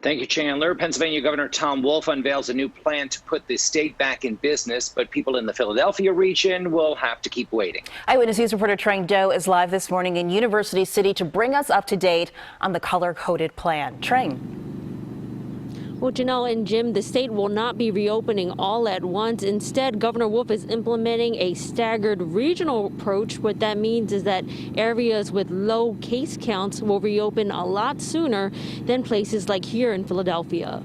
Thank you, Chandler. Pennsylvania Governor Tom Wolf unveils a new plan to put the state back in business, but people in the Philadelphia region will have to keep waiting. Eyewitness News reporter Trang Do is live this morning in University City to bring us up to date on the color-coded plan. Trang. Well, Janelle and Jim, the state will not be reopening all at once. Instead, Governor Wolf is implementing a staggered regional approach. What that means is that areas with low case counts will reopen a lot sooner than places like here in Philadelphia.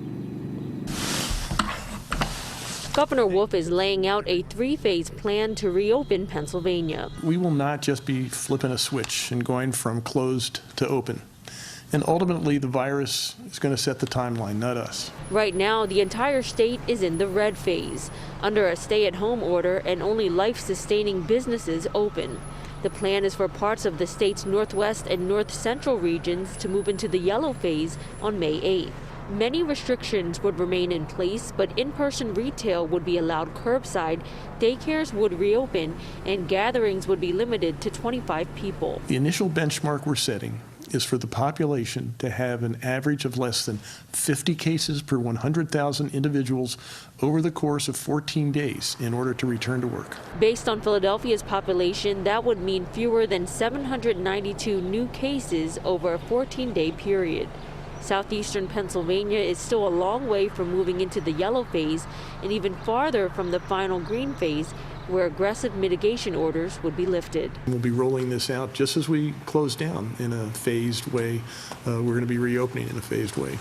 Governor Wolf is laying out a three-phase plan to reopen Pennsylvania. We will not just be flipping a switch and going from closed to open. And ultimately, the virus is going to set the timeline, not us. Right now, the entire state is in the red phase, under a stay-at-home order, and only life-sustaining businesses open. The plan is for parts of the state's northwest and north central regions to move into the yellow phase on May 8th. Many restrictions would remain in place, but in-person retail would be allowed curbside, daycares would reopen, and gatherings would be limited to 25 people. The initial benchmark we're setting is for the population to have an average of less than 50 cases per 100,000 individuals over the course of 14 days in order to return to work. Based on Philadelphia's population, that would mean fewer than 792 new cases over a 14-day period. Southeastern Pennsylvania is still a long way from moving into the yellow phase and even farther from the final green phase, where aggressive mitigation orders would be lifted. We'll be rolling this out just as we close down in a phased way. We're going to be reopening in a phased way.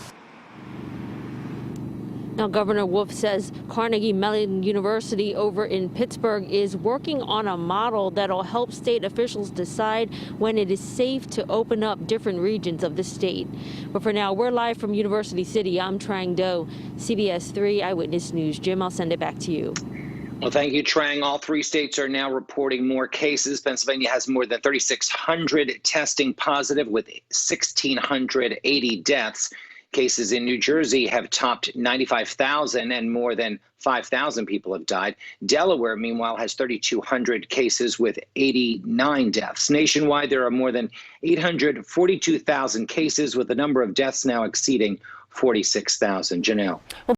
Now, Governor Wolf says Carnegie Mellon University over in Pittsburgh is working on a model that'll help state officials decide when it is safe to open up different regions of the state. But for now, we're live from University City. I'm Trang Do, CBS 3 Eyewitness News. Jim, I'll send it back to you. Well, thank you, Trang. All three states are now reporting more cases. Pennsylvania has more than 3,600 testing positive with 1,680 deaths. Cases in New Jersey have topped 95,000 and more than 5,000 people have died. Delaware, meanwhile, has 3,200 cases with 89 deaths. Nationwide, there are more than 842,000 cases, with the number of deaths now exceeding 46,000. Janelle.